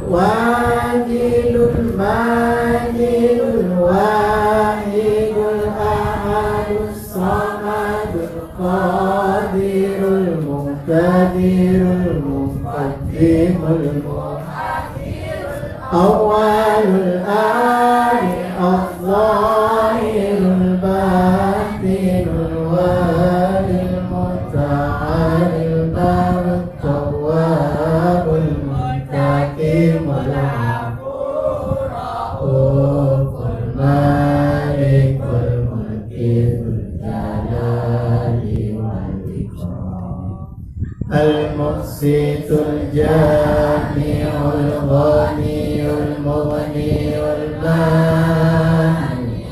Wajidul majidul wahidul ahadus samadul qadirul muqtadirul muqaddimul muakhirul awwalul akhir al-zahirul batinul walil muta'alil barut tawwabul muntaqimul ghafur rahul malikul mulki dzul jalali wal ikram al-muqsitul jami'ul ghaniyul mughniyul mani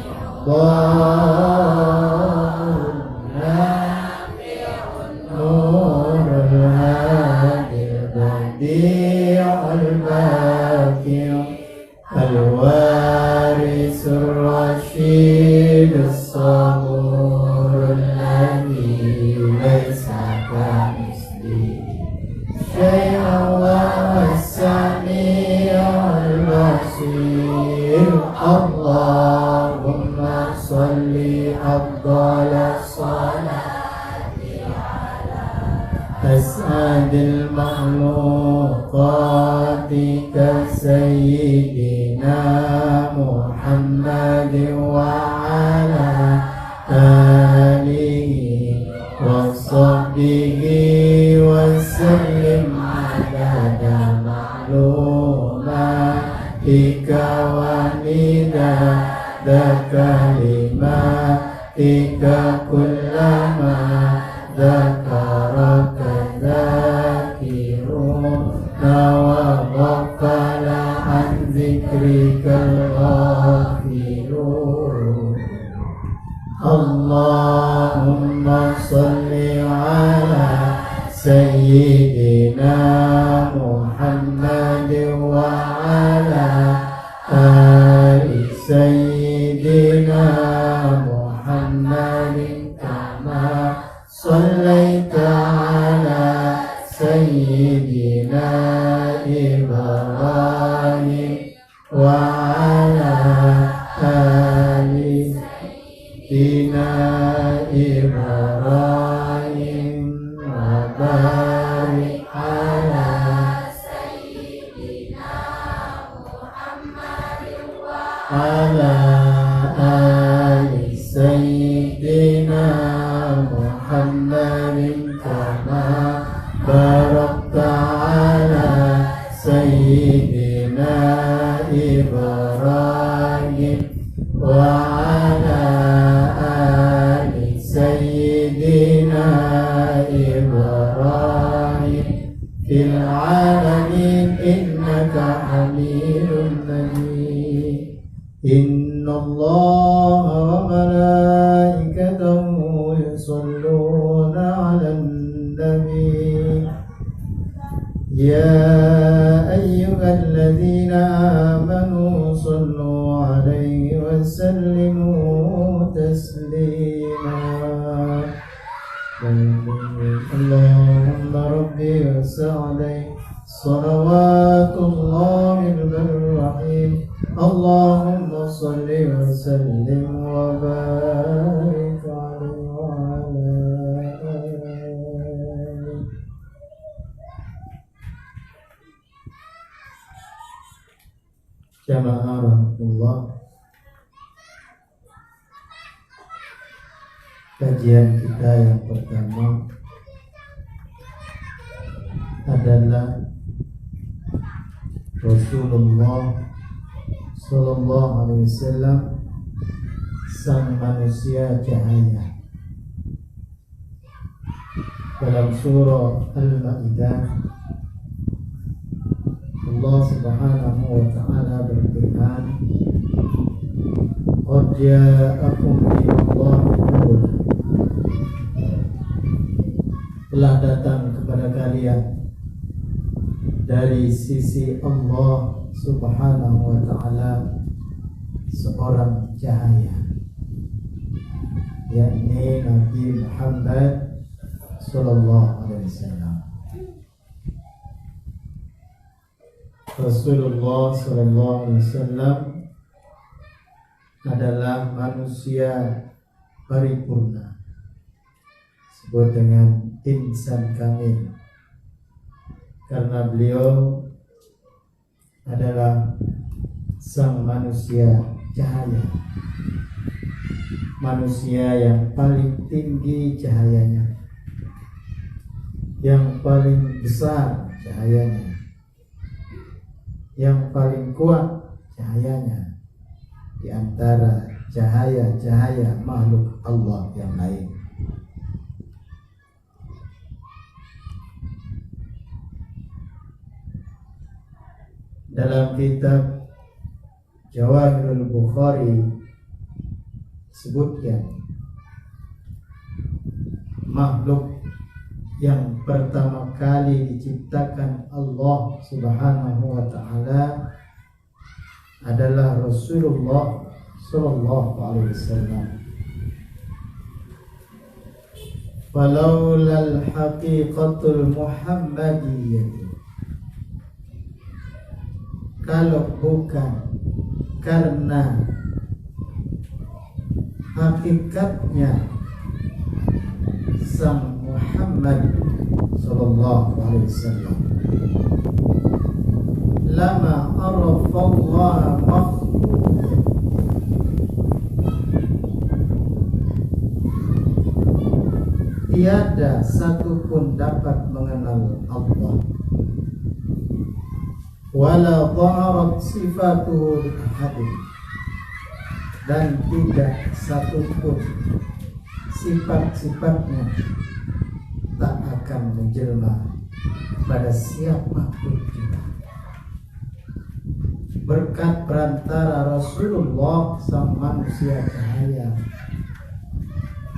nurul hadil badi'ul baqi' al-warisur rasyidus saburul ladzi laysa kamitslihi syai'un wa was-sami'ul basir. Allahumma sholli afdalas salati ala as'adil makhluqati ka sayyidina Muhammadin wa ala alihi wa sahbihi wa sallim adada ma'lumatika wa midada kalimatika kullama dzakaraka dzakiruna wa ghafala an dzikrikal ghafilun. Allahumma sholli ala sayyidina Muhammadin wa ala ali sayyidina Muhammadin kama shallaita ala sayyidina Ibrahim wa ala ali sayyidina Ibrahim wa barik ala sayyidina Muhammadin wa ala ali sayyidina Muhammadin kama barakta ala sayyidina Ibrahim wa ala ali sayyidina Ibrahim fil alamin innaka hamidun majid. Inna Allaha wa malaikatahu yusalluna 'alan nabi ya ayyuhalladzina amanu sallu 'alaihi wa sallimu taslima. Allahumma rabbi wa sa'alai salawatullahil rahim. Allahumma salli wa sallim wa barik alaihi wa ala alihi. Jamaah rahmatullah, kajian kita yang pertama adalah Rasulullah Sallallahu Alaihi Wasallam, sang manusia cahaya. Dalam surah Al-Ma'idah, Allah Subhanahu wa Ta'ala berfirman, "Qad ja'akum minallahi nur." telah datang kepada kalian dari sisi Allah Subhanahu wa ta'ala seorang cahaya, yakni Nabi Muhammad sallallahu alaihi wasallam. Rasulullah sallallahu alaihi wasallam adalah manusia paripurna, disebut dengan insan kamil, karena beliau adalah sang manusia cahaya, manusia yang paling tinggi cahayanya, yang paling besar cahayanya, yang paling kuat cahayanya di antara cahaya-cahaya makhluk Allah yang lain. Dalam kitab Jawahirul Bukhari disebutkan makhluk yang pertama kali diciptakan Allah Subhanahu wa ta'ala adalah Rasulullah sallallahu alaihi wasallam. Falaulal haqiqatul muhammadiyyah, kalau bukan karena hakikatnya sang Muhammad sallallahu alaihi wasallam, lama arafallaha makhluk, tiada satupun dapat mengenal Allah, wala dhaharat sifatuhu li ahadin, dan tidak satupun sifat-sifatnya tak akan menjelma pada siapapun juga. Berkat perantara Rasulullah sang manusia cahaya,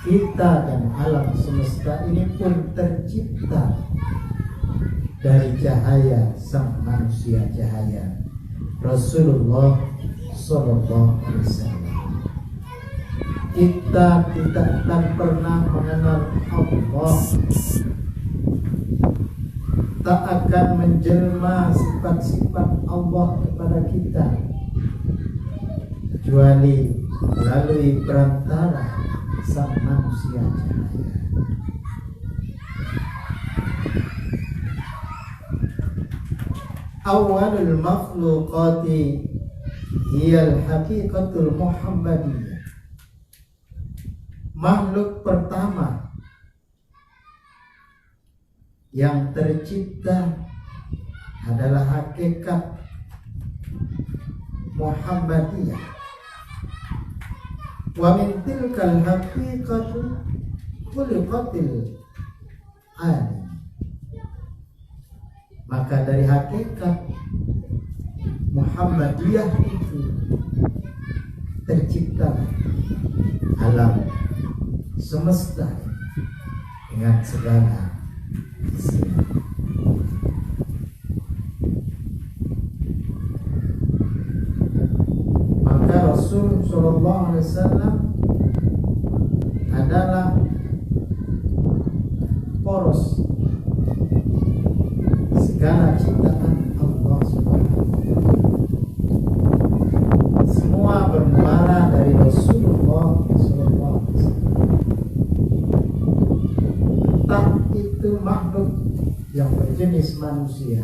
kita dan alam semesta ini pun tercipta dari cahaya sang manusia cahaya, Rasulullah sallallahu alaihi wasallam. Kita tidak akan pernah mengenal Allah, tak akan menjelma sifat-sifat Allah kepada kita kecuali melalui perantara sang manusia cahaya. Awalul makhluqati hiyal haqiqatul muhammadiyah, makhluk pertama yang tercipta adalah hakikat Muhammadiyah. Wa min tilkal haqiqatu khuliqatil alam, maka dari hakikat Muhammadiyah itu tercipta alam semesta dengan segala isinya. Maka Rasul sallallahu alaihi wasallam adalah poros segala ciptaan Allah Subhanahu wa ta'ala. Semua bermuara dari Rasulullah sallallahu alaihi wasallam. Entah itu makhluk yang berjenis manusia,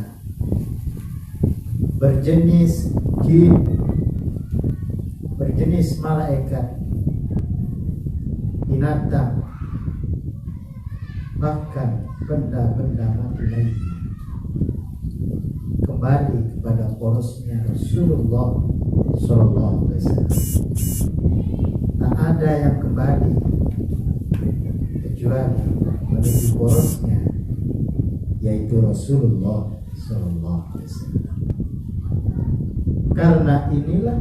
berjenis jin, berjenis malaikat, binatang, bahkan benda-benda mati lainnya, kembali kepada porosnya Rasulullah sallallahu alaihi wasallam. Tak ada yang kembali kecuali menuju porosnya, yaitu Rasulullah sallallahu alaihi wasallam. Karena inilah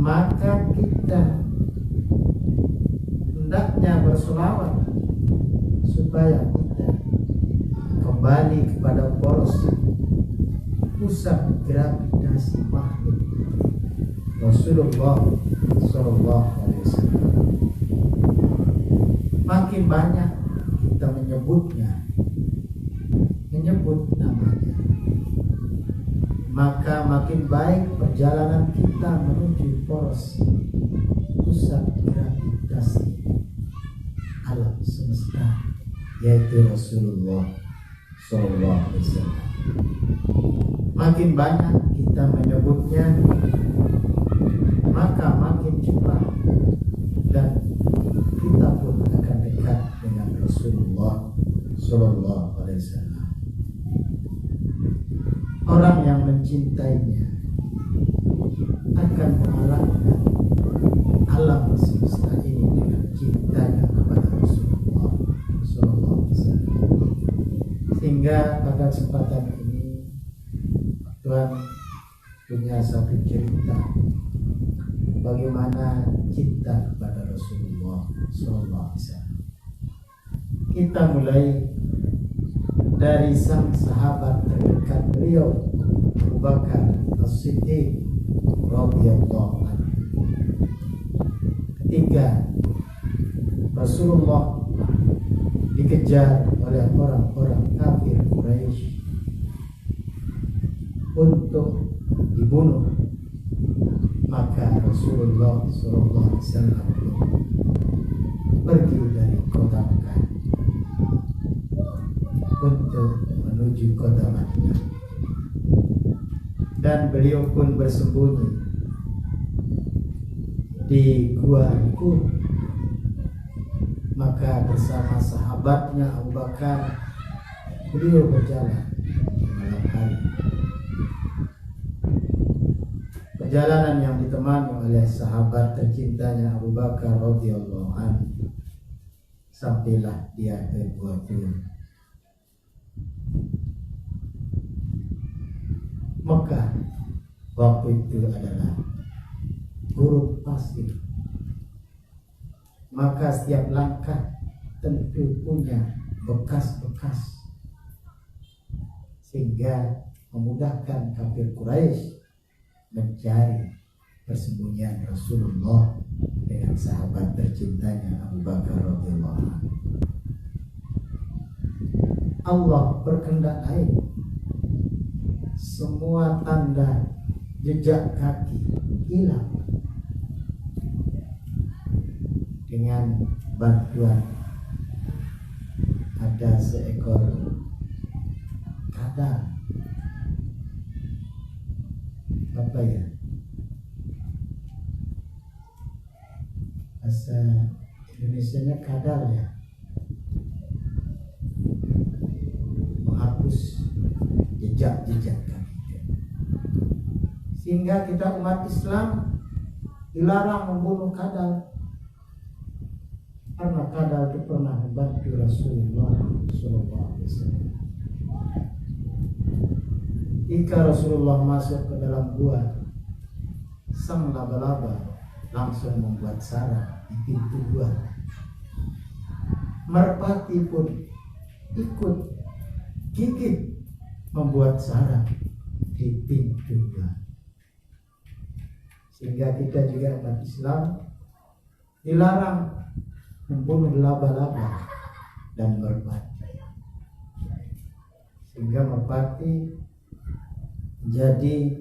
maka kita hendaknya berselawat supaya kita kembali kepada poros pusat gravitasi makhluk Rasulullah Sallallahu Alaihi Wasallam. Makin banyak kita menyebut namanya, maka makin baik perjalanan kita menuju poros pusat gravitasi alam semesta, yaitu Rasulullah Sallallahu Alaihi Wasallam. Makin banyak kita menyebutnya, maka makin cepat dan kita pun akan dekat dengan Rasulullah Sallallahu Alaihi Wasallam. Orang yang mencintainya akan mengalahkan alam semesta ini dengan cintanya kepada Rasulullah Sallallahu Alaihi Wasallam. Sehingga pada kesempatan ini Tuhan punya satu cerita bagaimana cinta kepada Rasulullah Sallallahu Alaihi Wasallam. Kita mulai dari sang sahabat terdekat beliau, Abu Bakar As-Siddiq radhiyallahu anhu. Ketika Rasulullah dikejar oleh orang-orang kafir Quraisy untuk dibunuh, maka Rasulullah Sallallahu Alaihi Wasallam pergi dari kota Mekah untuk menuju kota Madinah, dan beliau pun bersembunyi di Gua Kur. Maka bersama sahabatnya Abu Bakar beliau berjalan di malam hari. Perjalanan yang ditemani oleh sahabat tercintanya Abu Bakar radhiyallahu anhu. Sampailah dia ke Gua Kur. Mekah waktu itu adalah gurun pasir, maka setiap langkah tentu punya bekas-bekas, sehingga memudahkan kafir Quraisy mencari persembunyian Rasulullah dengan sahabat tercintanya Abu Bakar radhiyallahu anhu. Allah berkehendak lain, semua tanda jejak kaki hilang dengan bantuan ada seekor kadal, apa ya bahasa Indonesianya, kadal ya, menghapus jejak-jejak kaki, sehingga kita umat Islam dilarang membunuh kadal, karena kadal itu pernah membantu Rasulullah SAW. Jika Rasulullah masuk ke dalam gua, sang laba-laba langsung membuat sarang di pintu gua. Merpati pun ikut gigit membuat sarang di pintu gua. Sehingga kita juga umat Islam dilarang membunuh laba-laba dan merpati, sehingga merpati menjadi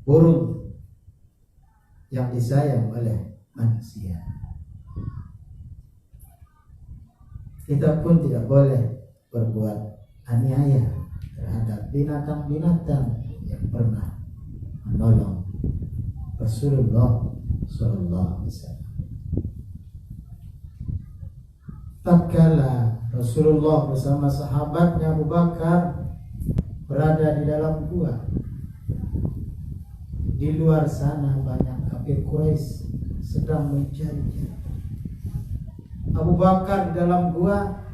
burung yang disayang oleh manusia. Kita pun tidak boleh berbuat aniaya terhadap binatang-binatang yang pernah menolong Rasulullah SAW. Tatkala Rasulullah bersama sahabatnya Abu Bakar berada di dalam gua, di luar sana banyak kafir Quraisy sedang mencari. Abu Bakar di dalam gua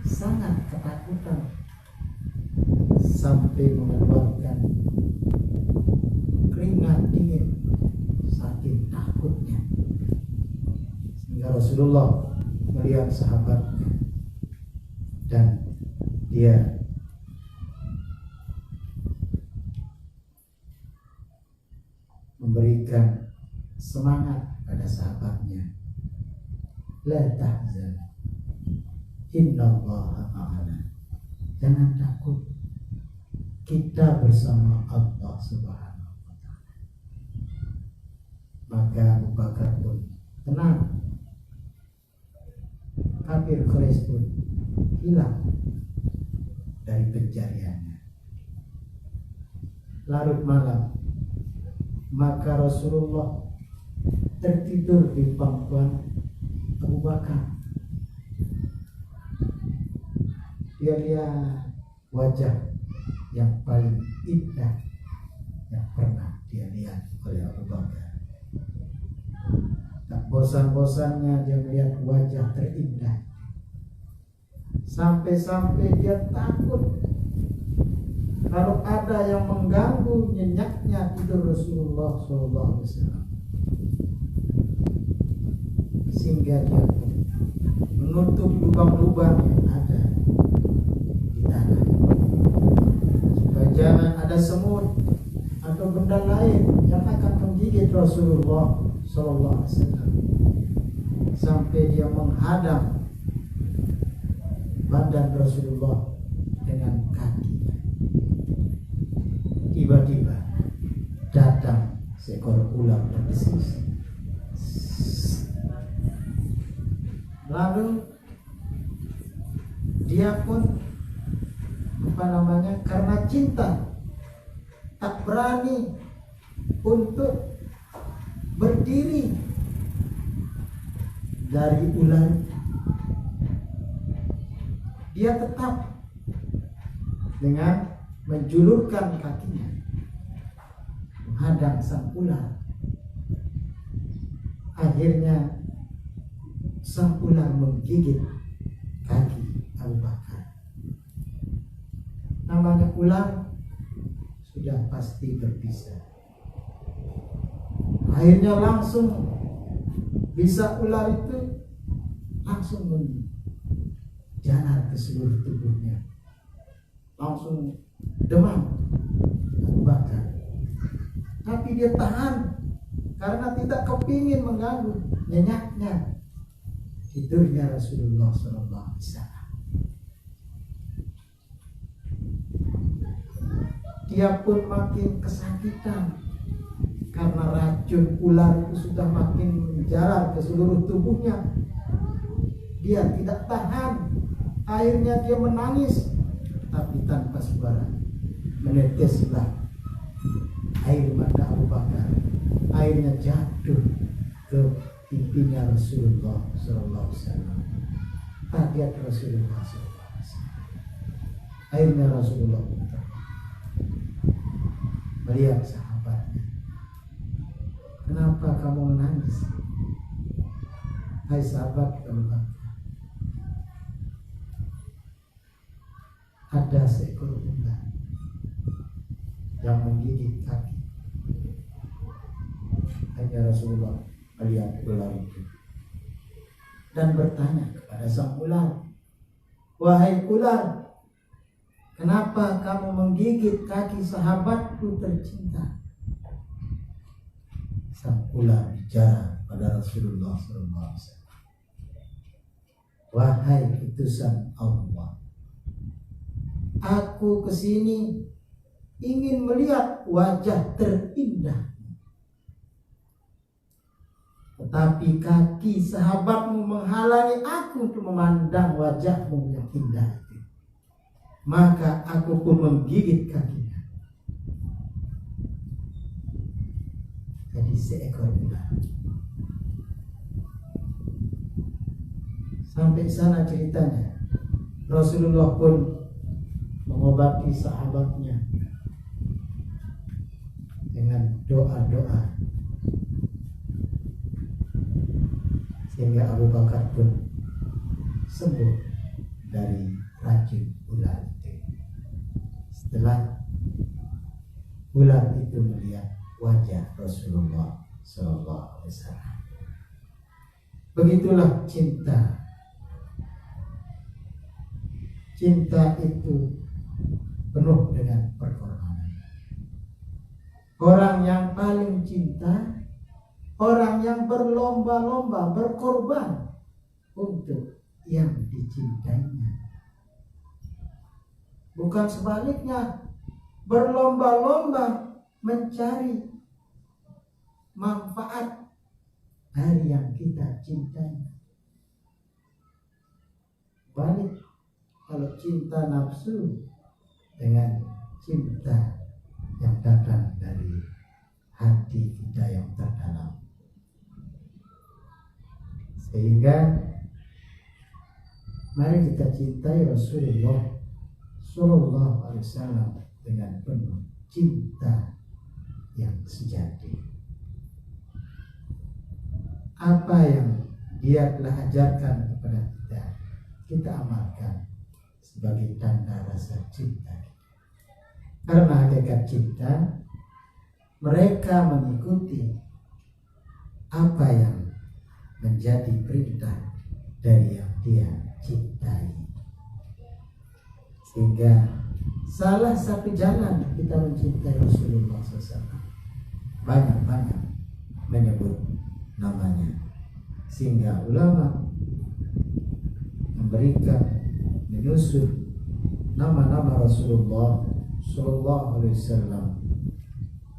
sangat ketakutan sampai mengeluarkan keringat dingin saking takutnya, sehingga Rasulullah kelebihan sahabatnya, dan dia memberikan semangat pada sahabatnya, la tahzan innallaha ma'ana, jangan takut, kita bersama Allah Subhanahu wa ta'ala. Maka Abu Bakar pun tenang, kafir Quraisy pun hilang dari pencariannya. Larut malam, maka Rasulullah tertidur di pangkuan Abu Bakar. Dia lihat wajah yang paling indah yang pernah dia lihat oleh Abu Bakar. Tak bosan-bosannya dia melihat wajah terindah, sampai-sampai dia takut kalau ada yang mengganggu nyenyaknya tidur Rasulullah SAW, sehingga dia menutup lubang-lubang yang ada di tanah, supaya jangan ada semut atau benda lain yang akan menggigit Rasulullah SAW, sampai dia menghadang badan Rasulullah dengan kaki. Tiba-tiba datang seekor ular berdesis. Lalu dia pun karena cinta tak berani untuk berdiri dari ular. Dia tetap dengan menjulurkan kakinya menghadang sang ular. Akhirnya sang ular menggigit kaki Abu Bakar. Namanya ular sudah pasti berpisah. Akhirnya langsung bisa ular itu langsung menjalar ke seluruh tubuhnya, langsung demam Abu Bakar. Tapi dia tahan karena tidak kepingin mengganggu nyenyaknya tidurnya Rasulullah SAW. Dia pun makin kesakitan karena racun ular itu sudah makin menjalar ke seluruh tubuhnya. Dia tidak tahan, akhirnya dia menangis, tapi tanpa suara. Meneteslah air mata Abu Bakar, airnya jatuh ke pipinya Rasulullah SAW. Kaget Rasulullah SAW. Akhirnya Rasulullah melihat sahabatnya. Kenapa kamu menangis? Hai sahabat Abu Bakar, ada seekor ular yang menggigit kaki. Hanya Rasulullah melihat ular itu dan bertanya kepada sang ular, wahai ular, kenapa kamu menggigit kaki sahabatku tercinta? Sang ular bicara pada Rasulullah SAW, wahai utusan Allah, aku kesini ingin melihat wajah terindah, tetapi kaki sahabatmu menghalangi aku untuk memandang wajahmu yang indah itu. Maka aku pun menggigit kakinya. Jadi seekor ular. Sampai sana ceritanya. Rasulullah pun mengobati sahabatnya dengan doa-doa, sehingga Abu Bakar pun sembuh dari racun ular itu. Setelah ular itu melihat wajah Rasulullah SAW. Begitulah cinta cinta itu penuh dengan perkorbanan. Orang yang paling cinta, orang yang berlomba-lomba berkorban untuk yang dicintainya. Bukan sebaliknya, berlomba-lomba mencari manfaat dari yang kita cintai. Balik kalau cinta nafsu dengan cinta yang datang dari hati kita yang terdalam. Sehingga mari kita cintai Rasulullah Sallallahu Alaihi Wasallam dengan penuh cinta yang sejati. Apa yang Dia telah ajarkan kepada kita, kita amalkan sebagai tanda rasa cinta. Karena hakikat cinta, mereka mengikuti apa yang menjadi perintah dari yang Dia cintai. Sehingga salah satu jalan kita mencintai Rasulullah SAW, banyak-banyak menyebut namanya. Sehingga ulama memberikan, menyusun nama-nama Rasulullah Sallallahu Alaihi Wasallam.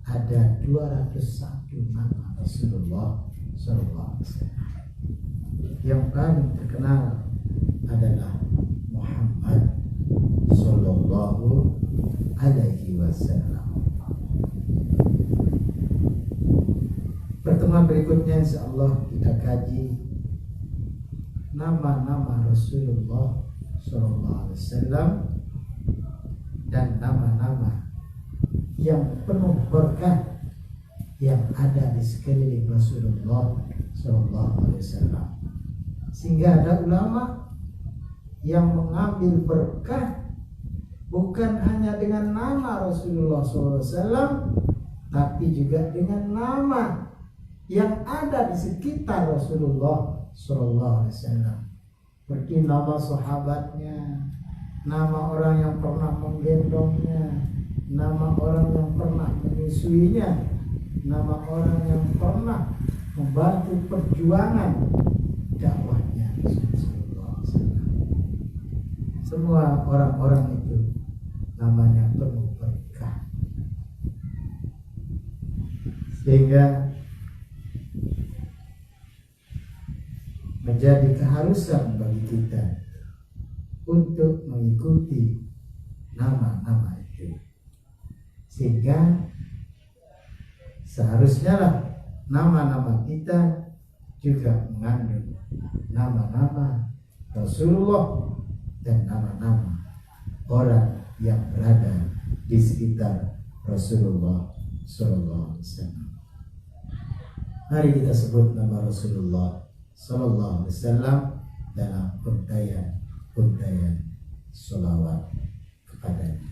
Ada 201 nama Rasulullah Sallallahu Alaihi Wasallam. Yang paling terkenal adalah Muhammad Sallallahu Alaihi Wasallam. Pertemuan berikutnya insyaallah kita kaji nama-nama Rasulullah Sallallahu Alaihi Wasallam dan nama-nama yang penuh berkah yang ada di sekeliling Rasulullah Sallallahu Alaihi Wasallam. Sehingga ada ulama yang mengambil berkah bukan hanya dengan nama Rasulullah SAW, tapi juga dengan nama yang ada di sekitar Rasulullah SAW. Seperti nama sahabatnya, nama orang yang pernah menggendongnya, nama orang yang pernah menyusuinya, nama orang yang pernah membantu perjuangan dakwahnya Rasulullah SAW. Semua orang-orang itu namanya penuh berkah. Sehingga menjadi keharusan bagi kita untuk mengikuti nama-nama itu. Sehingga seharusnya lah nama-nama kita juga mengandung nama-nama Rasulullah dan nama-nama orang yang berada di sekitar Rasulullah Sallallahu Alaihi Wasallam. Mari kita sebut nama Rasulullah Sallallahu Alaihi Wasallam dalam untayan sholawat kepadanya.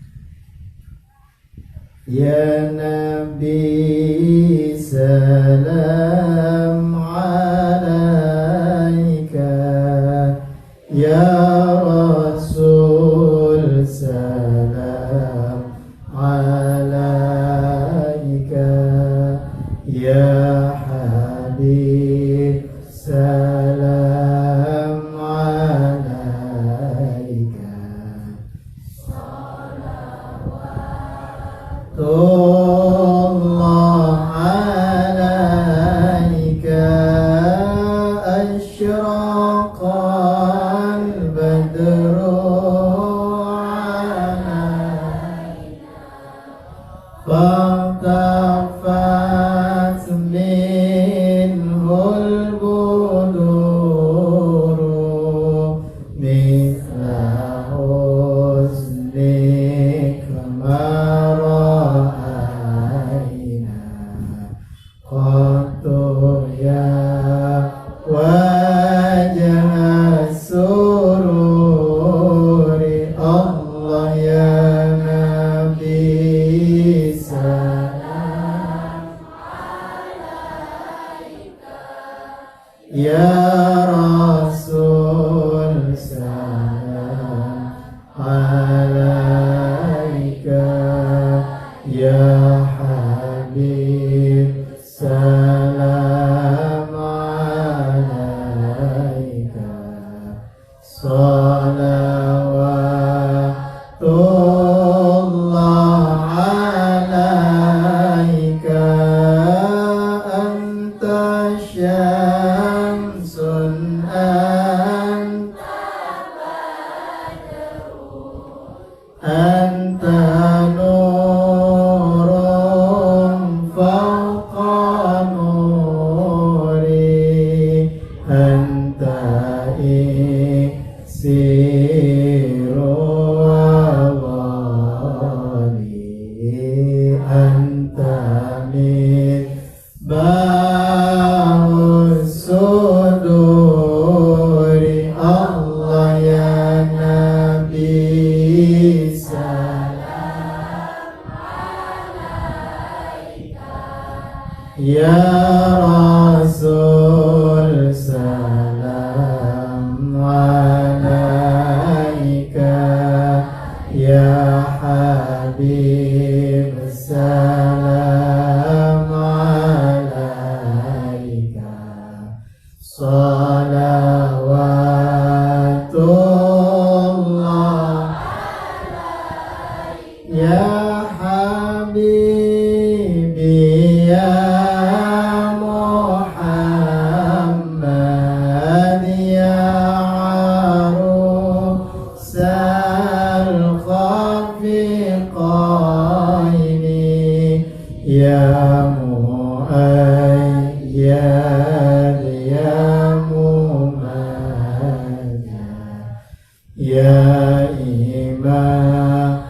Ya Nabi salam alaika, ya Rasul salam alaika, ya Habib salam alaika. Salawatullah alaika, asyraqal badr Salawatullah alaika anta syamsun anta nurun fawqa nuri anta iksiru awali anta misbahus suduri Allah ya Nabi Ya Rasul salam alaika Ya Habib salam alaika Salawatullah Ya Habibi ya Ya Mu'ayyad Ya Mu'ayyad Ya Imam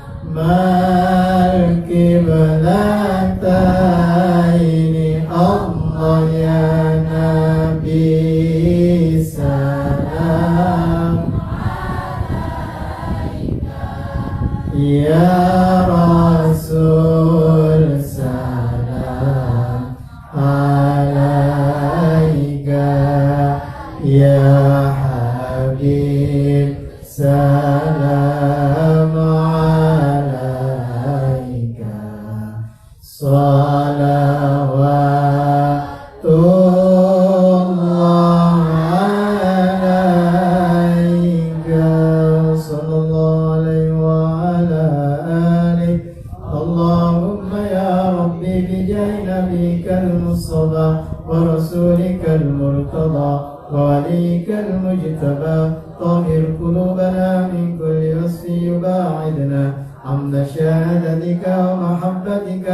al-Qiblataini Allah ya Nabi salam Ya Rasul salam alaika Ya Habib salam alaika Salawatullah alaika Sallallahu alaihi wa ala alihi Allahumma ya Rabbi bijai nabikal Mustafa wa rasulikal Murtada ووليك المجتبى طهر قلوبنا من كل وصف يباعدنا عن مشاهدتك ومحبتك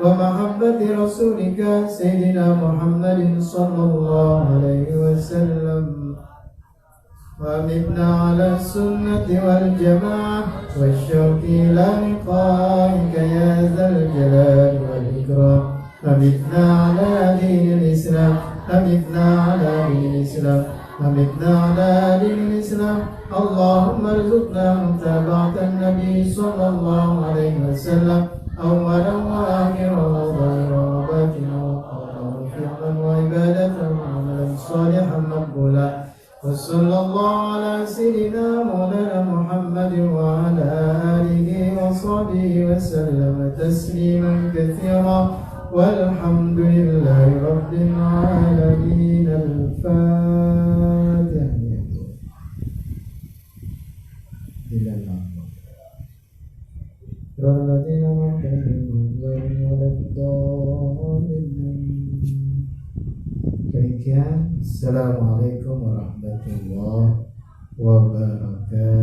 ومحبة رسولك سيدنا محمد صلى الله عليه وسلم وأمتنا على السنة والجماعة والشوق إلى لقائك يا ذا الجلال والإكرام أمتنا على دين الإسلام أمتنا على دين الإسلام أمتنا على دين الإسلام اللهم ارزقنا متابعة النبي صلى الله عليه وسلم أولا وآخرا وظاهرا وباطنا وقولا وفعلا وعبادة وعملا صالحا مقبولا وصلى الله على سيدنا مولانا محمد وعلى آله وصحبه وسلم تسليما كثيرا والحمد لله رب العالمين الفاتحة الذين Demikian, Assalamualaikum warahmatullahi wabarakatuh.